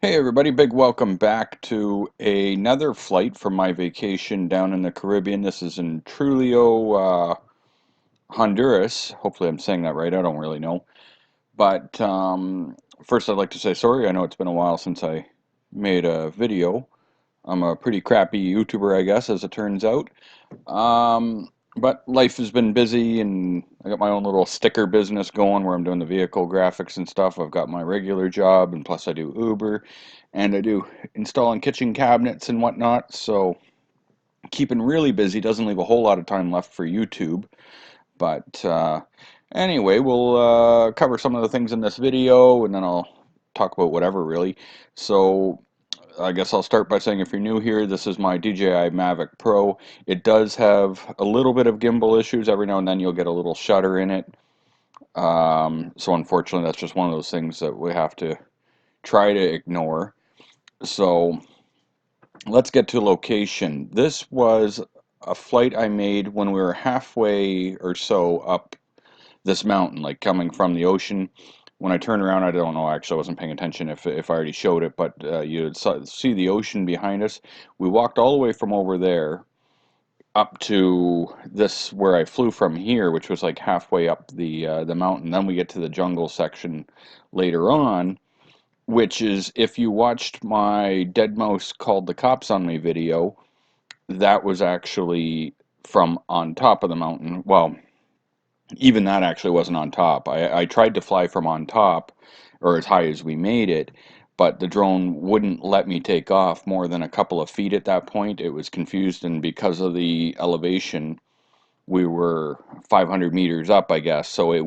Hey everybody, big welcome back to another flight from my vacation down in the Caribbean. This is in Trujillo, Honduras. Hopefully I'm saying that right. I don't really know. But first I'd like to say sorry. I know it's been a while since I made a video. I'm a pretty crappy YouTuber, I guess, as it turns out. But life has been busy, and I got my own little sticker business going where I'm doing the vehicle graphics and stuff. I've got my regular job, and plus I do Uber, and I do installing kitchen cabinets and whatnot. So keeping really busy doesn't leave a whole lot of time left for YouTube. But anyway, we'll cover some of the things in this video, and then I'll talk about whatever really. So I guess I'll start by saying if you're new here, this is my DJI Mavic Pro. It does have a little bit of gimbal issues. Every now and then you'll get a little shutter in it. So unfortunately, that's just one of those things that we have to try to ignore. So let's get to location. This was a flight I made when we were halfway or so up this mountain, like coming from the ocean. When I turned around, I don't know, actually I wasn't paying attention if I already showed it, but you'd see the ocean behind us. We walked all the way from over there up to this where I flew from here, which was like halfway up the mountain. Then we get to the jungle section later on, which is if you watched my Dead Mouse Called the Cops on Me video, that was actually from on top of the mountain. Well, even that actually wasn't on top. I tried to fly from on top, or as high as we made it, but the drone wouldn't let me take off more than a couple of feet at that point. It was confused, and because of the elevation, we were 500 meters up, I guess, so it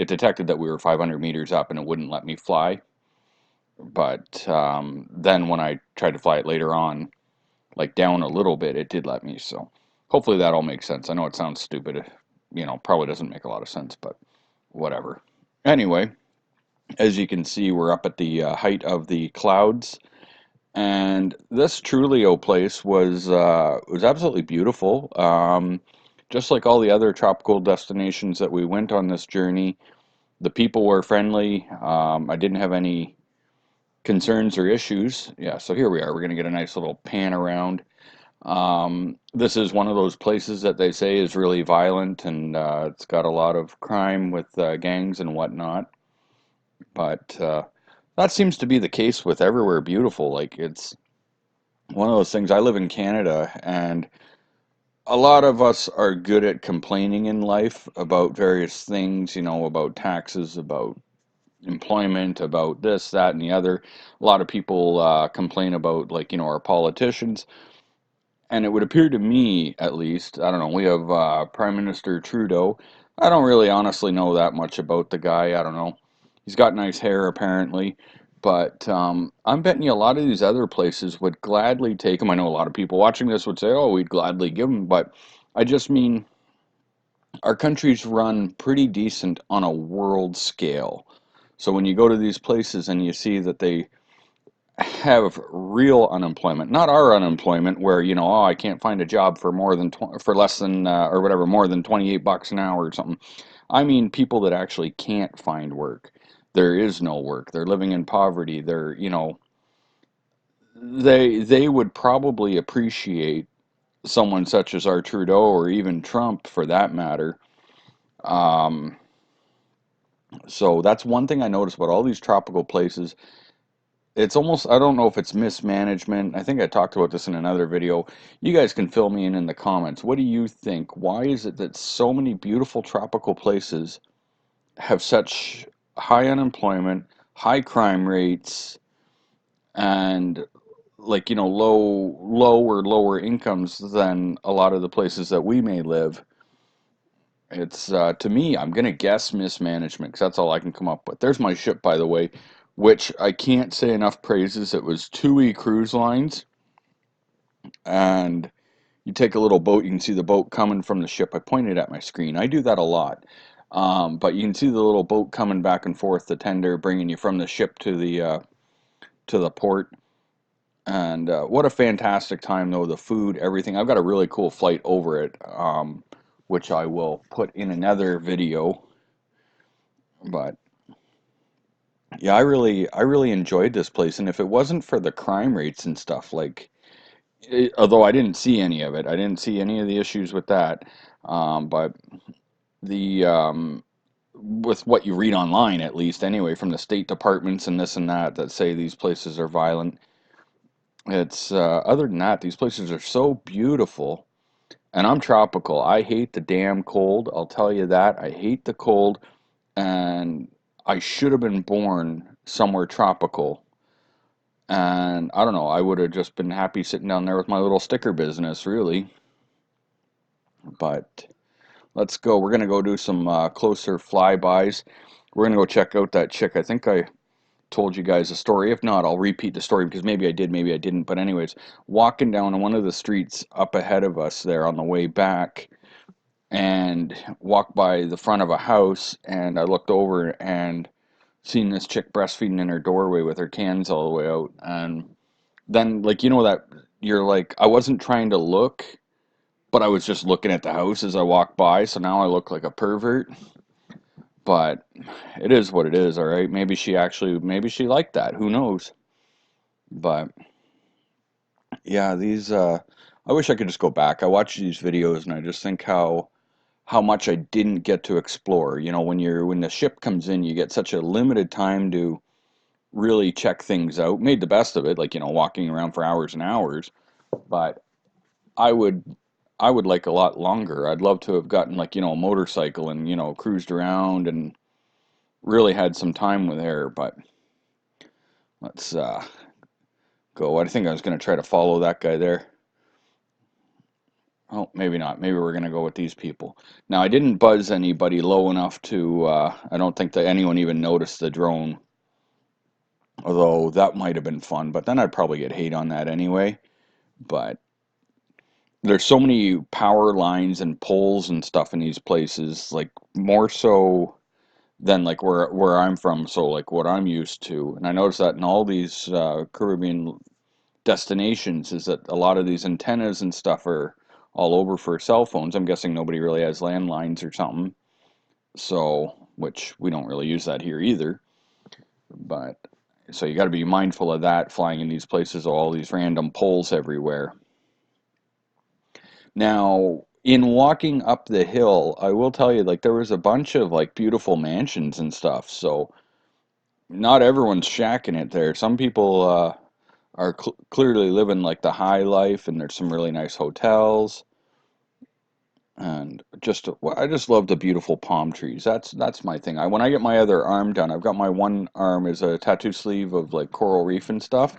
detected that we were 500 meters up and it wouldn't let me fly. But then when I tried to fly it later on, like down a little bit, it did let me. So hopefully that all makes sense. I know it sounds stupid, probably doesn't make a lot of sense, but whatever. Anyway, as you can see, we're up at the height of the clouds, and this Trujillo place was absolutely beautiful. Just like all the other tropical destinations that we went on this journey, the people were friendly. I didn't have any concerns or issues. Yeah, so here we are. We're going to get a nice little pan around. This is one of those places that they say is really violent, and it's got a lot of crime with gangs and whatnot. But that seems to be the case with everywhere beautiful. Like it's one of those things. I live in Canada, and a lot of us are good at complaining in life about various things, about taxes, about employment, about this, that, and the other. A lot of people complain about, like, our politicians. And it would appear to me, at least, I don't know, we have Prime Minister Trudeau. I don't really honestly know that much about the guy. I don't know. He's got nice hair, apparently. But I'm betting you a lot of these other places would gladly take him. I know a lot of people watching this would say, oh, we'd gladly give him. But I just mean our country's run pretty decent on a world scale. So when you go to these places and you see that they have real unemployment, not our unemployment where, oh, I can't find a job for more than for less than or whatever, more than $28 an hour or something. I mean people that actually can't find work. There is no work. They're living in poverty. They would probably appreciate someone such as our Trudeau or even Trump for that matter. Um, so that's one thing I noticed about all these tropical places. It's almost, I don't know if it's mismanagement. I think I talked about this in another video. You guys can fill me in the comments. What do you think? Why is it that so many beautiful tropical places have such high unemployment, high crime rates, and like, low or lower incomes than a lot of the places that we may live? It's to me, I'm gonna guess mismanagement because that's all I can come up with. There's my ship, by the way, which I can't say enough praises. It was TUI Cruise Lines, and you take a little boat. You can see the boat coming from the ship. I pointed at my screen. I do that a lot, but you can see the little boat coming back and forth, the tender bringing you from the ship to the port. And what a fantastic time, though. The food, everything. I've got a really cool flight over it, which I will put in another video. But Yeah, I really enjoyed this place, and if it wasn't for the crime rates and stuff, like, although I didn't see any of it, I didn't see any of the issues with that. But the with what you read online, at least anyway, from the state departments and this and that that say these places are violent, it's other than that, these places are so beautiful. And I'm tropical. I hate the damn cold. I'll tell you that. I hate the cold, and I should have been born somewhere tropical. And I don't know, I would have just been happy sitting down there with my little sticker business, really. But let's go. We're gonna go do some closer flybys. We're gonna go check out that chick. I think I told you guys a story. If not, I'll repeat the story because maybe I did, maybe I didn't. But anyways, walking down one of the streets up ahead of us there on the way back, and walked by the front of a house, and I looked over and seen this chick breastfeeding in her doorway with her cans all the way out. And then, like, that you're like, I wasn't trying to look, but I was just looking at the house as I walked by, so now I look like a pervert. But it is what it is, all right? Maybe she liked that. Who knows? But yeah, I wish I could just go back. I watch these videos and I just think how much I didn't get to explore. When the ship comes in, you get such a limited time to really check things out. Made the best of it, like, walking around for hours and hours. But I would I would like a lot longer. I'd love to have gotten, like, a motorcycle and, cruised around and really had some time with her. But let's go. I think I was going to try to follow that guy there. Oh, maybe not. Maybe we're going to go with these people. Now, I didn't buzz anybody low enough to, I don't think that anyone even noticed the drone, although that might have been fun, but then I'd probably get hate on that anyway. But there's so many power lines and poles and stuff in these places, like, more so than, like, where I'm from, so, like, what I'm used to. And I noticed that in all these Caribbean destinations is that a lot of these antennas and stuff are all over for cell phones. I'm guessing nobody really has landlines or something. So, which we don't really use that here either. But so you got to be mindful of that flying in these places, all these random poles everywhere. Now, in walking up the hill, I will tell you, like, there was a bunch of, like, beautiful mansions and stuff. So not everyone's shacking it there. Some people are clearly living, like, the high life, and there's some really nice hotels. And I just love the beautiful palm trees. That's my thing. When I get my other arm done, I've got my one arm is a tattoo sleeve of, like, coral reef and stuff.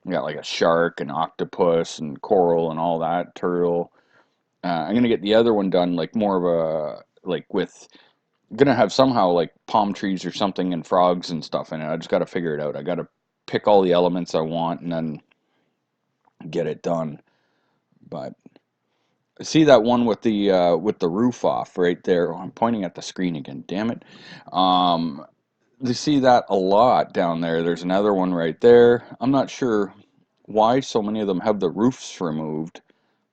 I got, like, a shark and octopus and coral and all that, turtle. I'm gonna get the other one done, like, more of a, like, with, gonna have somehow, like, palm trees or something and frogs and stuff in it. I just got to figure it out. I got to pick all the elements I want and then get it done. But see that one with the roof off right there. Oh, I'm pointing at the screen again. Damn it. Um, you see that a lot down there. There's another one right there. I'm not sure why so many of them have the roofs removed.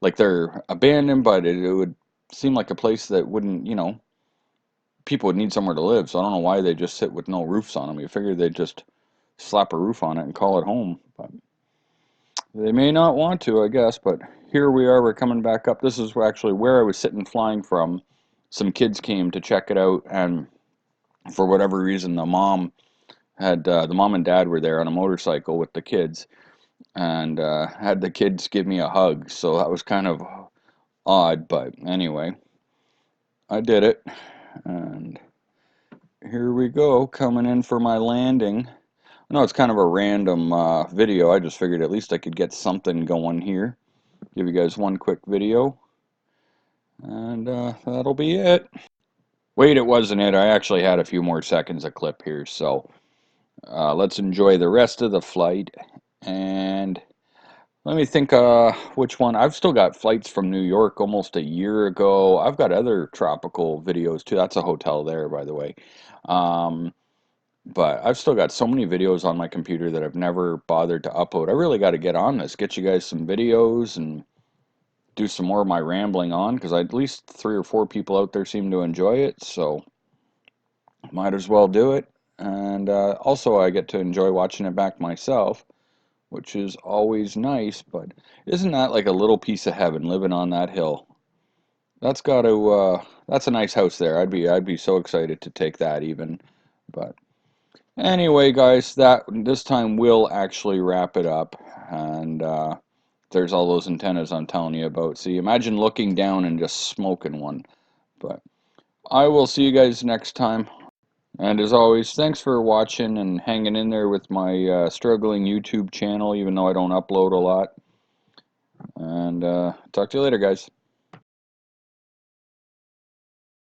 Like, they're abandoned, but it would seem like a place that wouldn't, people would need somewhere to live. So I don't know why they just sit with no roofs on them. You figure they'd just slap a roof on it and call it home. But they may not want to, I guess. But here we are. We're coming back up. This is actually where I was sitting flying from. Some kids came to check it out, and for whatever reason, the mom and dad were there on a motorcycle with the kids, and had the kids give me a hug. So that was kind of odd, but anyway, I did it, and here we go, coming in for my landing. I know it's kind of a random video. I just figured at least I could get something going here. Give you guys one quick video, and that'll be it. Wait, it wasn't it. I actually had a few more seconds of clip here, so let's enjoy the rest of the flight. And let me think which one. I've still got flights from New York almost a year ago. I've got other tropical videos too. That's a hotel there, by the way. Um, but I've still got so many videos on my computer that I've never bothered to upload. I really got to get on this, get you guys some videos and do some more of my rambling on, because at least 3 or 4 people out there seem to enjoy it, so might as well do it. and also I get to enjoy watching it back myself, which is always nice. But isn't that like a little piece of heaven living on that hill? That's got to that's a nice house there. I'd be so excited to take that even. But anyway, guys, that this time will actually wrap it up. And there's all those antennas I'm telling you about. See, imagine looking down and just smoking one. But I will see you guys next time. And as always, thanks for watching and hanging in there with my struggling YouTube channel, even though I don't upload a lot. And talk to you later, guys.